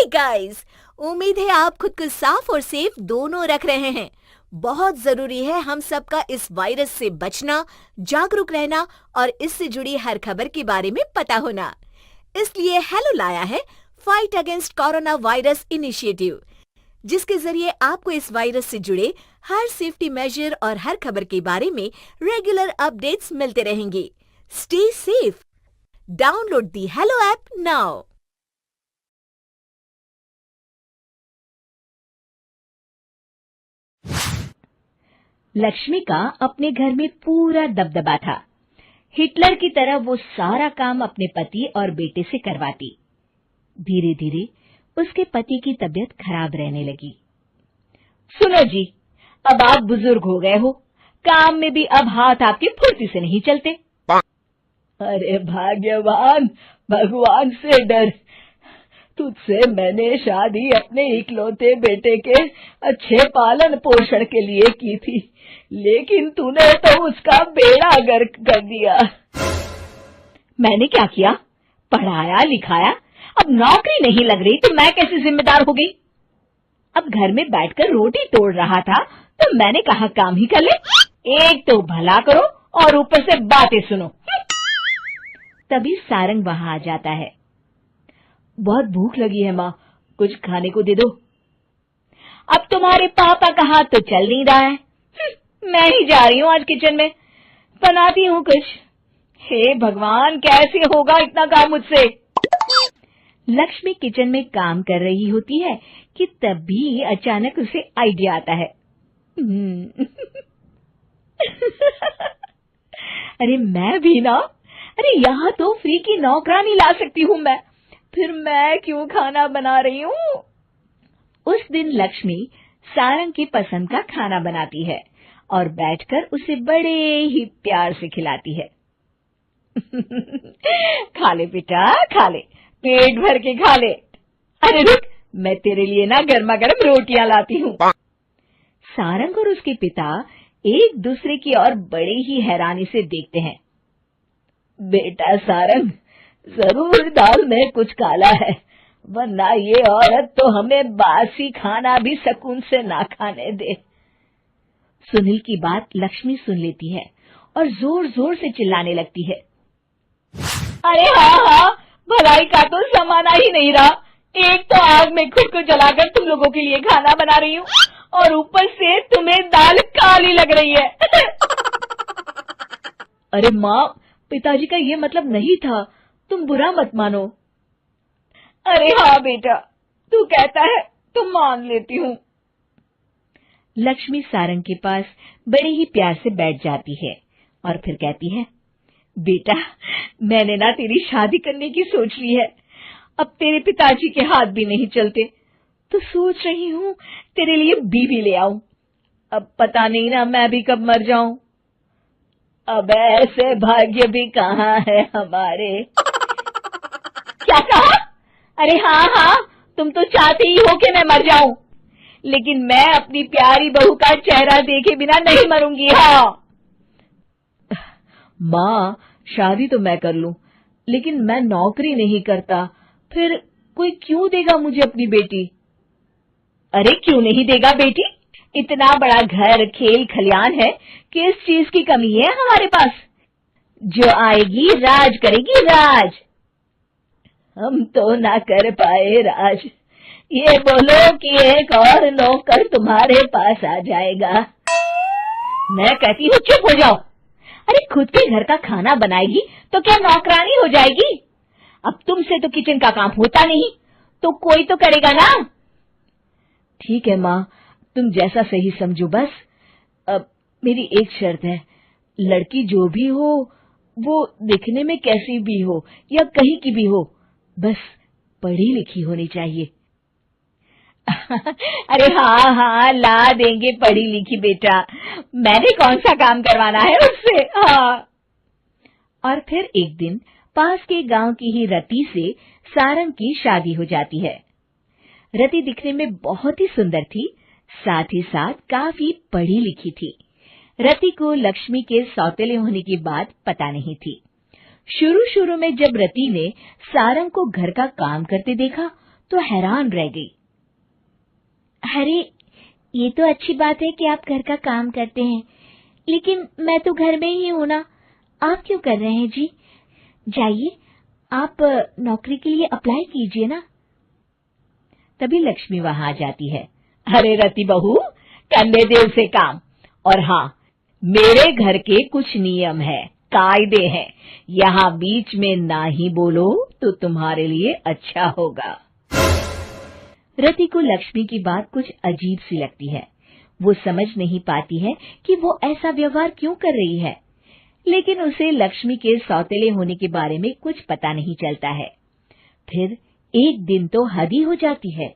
Guys, उम्मीद है आप खुद को साफ और सेफ दोनों रख रहे हैं। बहुत जरूरी है हम सबका इस वायरस से बचना, जागरूक रहना और इससे जुड़ी हर खबर के बारे में पता होना। इसलिए हेलो लाया है fight against corona virus initiative, जिसके जरिए आपको इस वायरस से जुड़े हर सेफ्टी मेजर और हर खबर के बारे में रेगुलर अपडेट्स मिलते रहेंगे। Stay safe. Download the hello app now. Lakshmi का अपने घर में पूरा दबदबा था। हिटलर की तरह वो सारा काम अपने पति और बेटे से करवाती। धीरे धीरे उसके पति की तबीयत खराब रहने लगी। सुनो जी, अब आप बुजुर्ग हो गए हो, काम में भी अब हाथ आपके फुर्ती से नहीं चलते। अरे भाग्यवान, भगवान से डर। तुझसे मैंने शादी अपने इकलौते बेटे के अच्छे पालन पोषण के लिए की थी, लेकिन तूने तो उसका बेड़ा गर्क कर दिया। मैंने क्या किया? पढ़ाया लिखाया, अब नौकरी नहीं लग रही तो मैं कैसे जिम्मेदार हो गई? अब घर में बैठकर रोटी तोड़ रहा था तो मैंने कहा काम ही कर ले। एक तो भला करो और ऊपर से बातें सुनो। तभी सारंग वहां आ जाता है। बहुत भूख लगी है माँ, कुछ खाने को दे दो। अब तुम्हारे पापा का हाथ तो चल नहीं रहा है। मैं ही जा रही हूँ आज किचन में, बनाती हूँ कुछ। हे भगवान, कैसे होगा इतना काम मुझसे? लक्ष्मी किचन में काम कर रही होती है कि तभी अचानक उसे आइडिया आता है। अरे मैं भी ना, अरे यहाँ तो फ्री की नौकरानी ला सकती हूँ मैं, फिर मैं क्यों खाना बना रही हूँ? उस दिन लक्ष्मी सारंग की पसंद का खाना बनाती है और बैठकर उसे बड़े ही प्यार से खिलाती है। खा ले बेटा, खा ले, पेट भर के खा ले। अरे रुक, मैं तेरे लिए ना गर्मा गर्म रोटियां लाती हूँ। सारंग और उसके पिता एक दूसरे की ओर बड़े ही हैरानी से देखते हैं। बेटा सारंग, जरूर दाल में कुछ काला है, वरना ये औरत तो हमें बासी खाना भी सुकून से ना खाने दे। सुनील की बात लक्ष्मी सुन लेती है और जोर जोर से चिल्लाने लगती है। अरे हाँ, भलाई का तो जमाना ही नहीं रहा। एक तो आग में खुद को जलाकर तुम लोगों के लिए खाना बना रही हूँ और ऊपर से तुम्हें दाल काली लग रही है। अरे माँ, पिताजी का ये मतलब नहीं था, तुम बुरा मत मानो। अरे हाँ बेटा, तू कहता है तो मान लेती हूँ। लक्ष्मी सारंग के पास बड़े ही प्यार से बैठ जाती है और फिर कहती है, बेटा मैंने ना तेरी शादी करने की सोच ली है। अब तेरे पिताजी के हाथ भी नहीं चलते तो सोच रही हूँ तेरे लिए बीवी ले आऊं। अब पता नहीं ना मैं भी कब मर जाऊं। अब ऐसे भाग्य भी कहाँ है हमारे। क्या कहा? अरे हाँ, तुम तो चाहते ही हो कि मैं मर जाऊं, लेकिन मैं अपनी प्यारी बहू का चेहरा देखे बिना नहीं मरूंगी। हाँ माँ, शादी तो मैं कर लूं, लेकिन मैं नौकरी नहीं करता, फिर कोई क्यों देगा मुझे अपनी बेटी? अरे क्यों नहीं देगा बेटी? इतना बड़ा घर, खेल खलियान है, किस चीज की कमी है हमारे पास? जो आएगी राज करेगी, राज। हम तो ना कर पाए राज, ये बोलो कि एक और नौकर तुम्हारे पास आ जाएगा। मैं कहती हूँ चुप हो जाओ। अरे खुद के घर का खाना बनाएगी तो क्या नौकरानी हो जाएगी? अब तुमसे तो किचन का काम होता नहीं, तो कोई तो करेगा ना। ठीक है माँ, तुम जैसा सही समझो बस। अब मेरी एक शर्त है, लड़की जो भी हो वो दिखने में कैसी भी हो या कहीं की भी हो, बस पढ़ी लिखी होनी चाहिए। अरे हाँ, ला देंगे पढ़ी लिखी बेटा, मैंने कौन सा काम करवाना है उससे। हाँ। और फिर एक दिन पास के गांव की ही रति से सारंग की शादी हो जाती है। रति दिखने में बहुत ही सुंदर थी, साथ ही साथ काफी पढ़ी लिखी थी। रति को लक्ष्मी के सौतेले होने की बात पता नहीं थी। शुरू शुरू में जब रति ने सारंग को घर का काम करते देखा तो हैरान रह गई। अरे, ये तो अच्छी बात है कि आप घर का काम करते हैं, लेकिन मैं तो घर में ही हूं ना, आप क्यों कर रहे हैं जी? जाइए, आप नौकरी के लिए अप्लाई कीजिए ना। तभी लक्ष्मी वहां आ जाती है। अरे रति बहू, करने दे उसे काम। और हाँ, मेरे घर के कुछ नियम है, कायदे हैं, यहाँ बीच में ना ही बोलो तो तुम्हारे लिए अच्छा होगा। रति को लक्ष्मी की बात कुछ अजीब सी लगती है। वो समझ नहीं पाती है कि वो ऐसा व्यवहार क्यों कर रही है, लेकिन उसे लक्ष्मी के सौतेले होने के बारे में कुछ पता नहीं चलता है। फिर एक दिन तो हद ही हो जाती है।